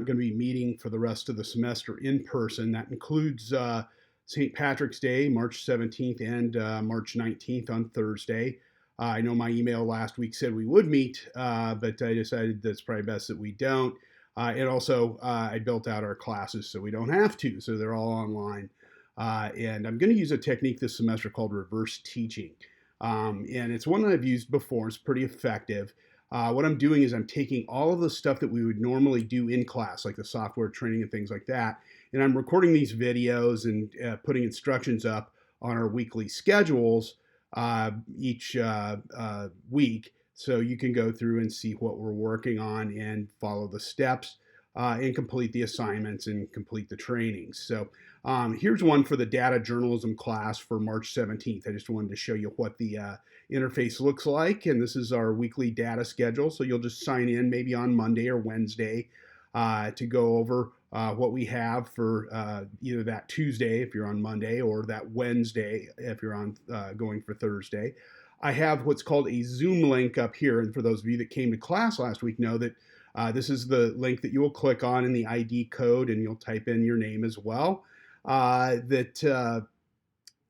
I'm going to be meeting for the rest of the semester in person. That includes St. Patrick's Day, March 17th and March 19th on Thursday. I know my email last week said we would meet, but I decided that's probably best that we don't. And also, I built out our classes so we don't have to, so they're all online. And I'm going to use a technique this semester called reverse teaching. And it's one that I've used before. It's pretty effective. What I'm doing is I'm taking all of the stuff that we would normally do in class, like the software training and things like that, and I'm recording these videos and putting instructions up on our weekly schedules each week, so you can go through and see what we're working on and follow the steps and complete the assignments and complete the trainings. So here's one for the data journalism class for March 17th. I just wanted to show you what the interface looks like, and this is our weekly data schedule. So you'll just sign in maybe on Monday or Wednesday to go over what we have for either that Tuesday if you're on Monday or that Wednesday if you're on going for Thursday. I have what's called a Zoom link up here, and for those of you that came to class last week know that this is the link that you will click on in the ID code, and you'll type in your name as well. That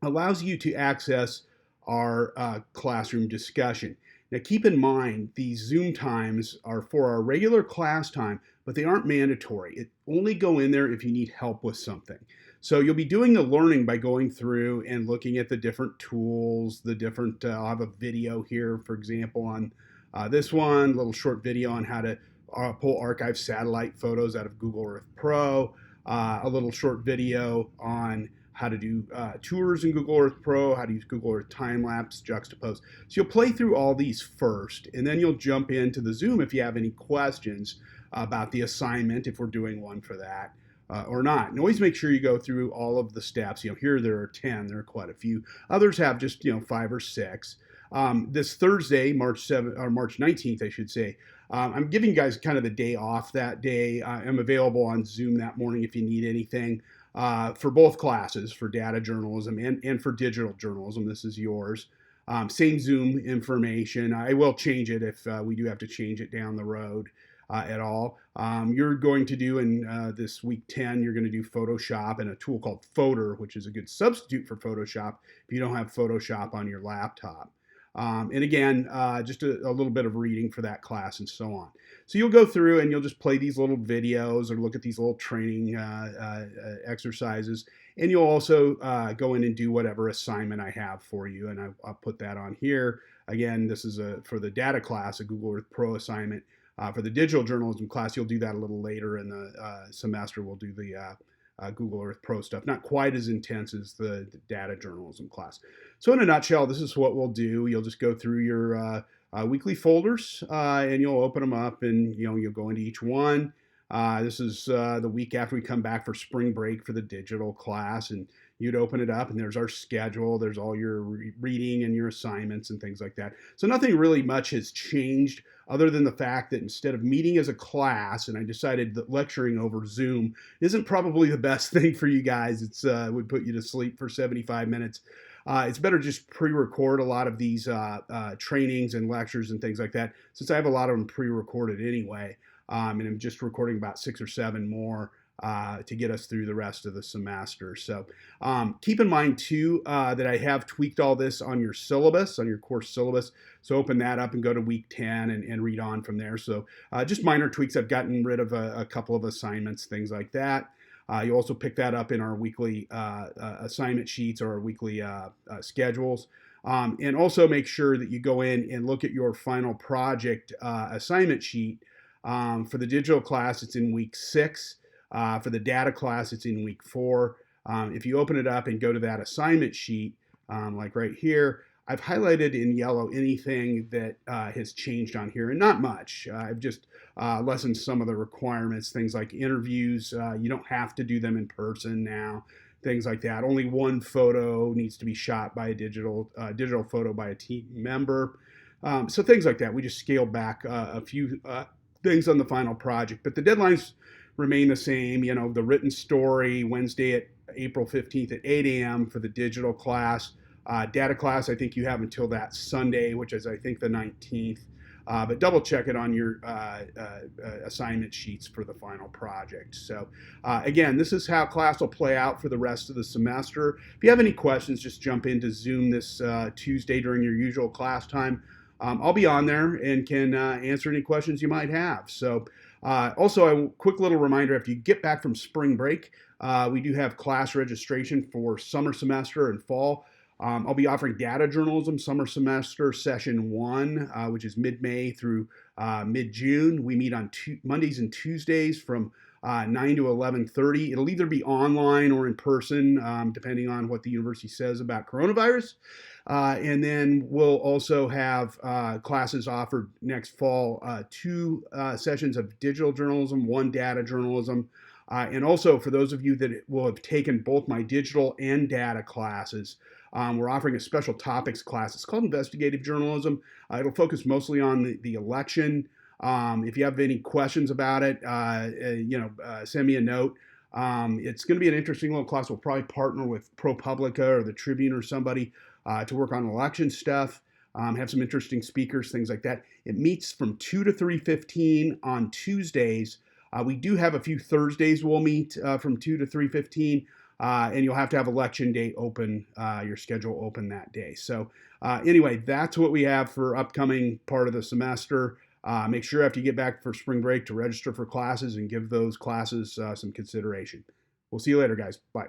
allows you to access our classroom discussion. Now keep in mind, these Zoom times are for our regular class time, but they aren't mandatory. It only go in there if you need help with something. So you'll be doing the learning by going through and looking at the different tools, the different, I'll have a video here, for example, on this one, a little short video on how to pull archive satellite photos out of Google Earth Pro, a little short video on how to do tours in Google Earth Pro, how to use Google Earth time-lapse, juxtapose. So you'll play through all these first, and then you'll jump into the Zoom if you have any questions about the assignment, if we're doing one for that. Or not. And always make sure you go through all of the steps. Here there are 10, there are quite a few. Others have just 5 or 6. This Thursday, March 7th or March 19th, I should say, I'm giving you guys kind of the day off that day. I'm available on Zoom that morning if you need anything for both classes, for data journalism and for digital journalism. This is yours. Same Zoom information. I will change it if we do have to change it down the road. At all. You're going to do in this week 10, you're going to do Photoshop and a tool called Photor, which is a good substitute for Photoshop if you don't have Photoshop on your laptop. And again, just a little bit of reading for that class and so on. So you'll go through and you'll just play these little videos or look at these little training exercises. And you'll also go in and do whatever assignment I have for you. And I'll put that on here. Again, this is for the data class, a Google Earth Pro assignment. For the digital journalism class, you'll do that a little later in the semester. We'll do the Google Earth Pro stuff. Not quite as intense as the data journalism class. So in a nutshell, this is what we'll do. You'll just go through your weekly folders and you'll open them up and you'll go into each one. This is the week after we come back for spring break for the digital class, and you'd open it up and there's our schedule. There's all your reading and your assignments and things like that. So nothing really much has changed other than the fact that instead of meeting as a class, and I decided that lecturing over Zoom isn't probably the best thing for you guys. It would put you to sleep for 75 minutes. It's better just pre-record a lot of these trainings and lectures and things like that, since I have a lot of them pre-recorded anyway. And I'm just recording about 6 or 7 more to get us through the rest of the semester. So keep in mind too that I have tweaked all this on your syllabus, on your course syllabus. So open that up and go to week 10 and read on from there. So just minor tweaks. I've gotten rid of a couple of assignments, things like that. You also pick that up in our weekly assignment sheets or our weekly schedules. And also make sure that you go in and look at your final project assignment sheet. For the digital class, it's in week 6. For the data class, it's in week 4. If you open it up and go to that assignment sheet, like right here, I've highlighted in yellow anything that has changed on here, and not much. I've just lessened some of the requirements, things like interviews. You don't have to do them in person now, things like that. Only one photo needs to be shot by a digital photo by a team member. So things like that. We just scaled back a few things on the final project, but the deadlines remain the same. The written story Wednesday at April 15th at 8 a.m. for the digital class. Data class, I think you have until that Sunday, which is I think the 19th. but double check it on your assignment sheets for the final project. So again, this is how class will play out for the rest of the semester. If you have any questions, just jump into Zoom this Tuesday during your usual class time. I'll be on there and can answer any questions you might have. So also, a quick little reminder, after you get back from spring break, we do have class registration for summer semester and fall. I'll be offering data journalism summer semester session 1, which is mid-May through mid-June. We meet on Mondays and Tuesdays from 9 to 11:30. It'll either be online or in person, depending on what the university says about coronavirus. And then we'll also have classes offered next fall, 2 sessions of digital journalism, 1 data journalism. And also for those of you that will have taken both my digital and data classes, we're offering a special topics class. It's called Investigative Journalism. It'll focus mostly on the election. If you have any questions about it, send me a note. It's going to be an interesting little class. We'll probably partner with ProPublica or the Tribune or somebody to work on election stuff. Have some interesting speakers, things like that. It meets from 2 to 3:15 on Tuesdays. We do have a few Thursdays we'll meet from 2 to 3:15. And you'll have to have election day open, your schedule open that day. So anyway, that's what we have for upcoming part of the semester. Make sure after you get back for spring break to register for classes and give those classes some consideration. We'll see you later, guys. Bye.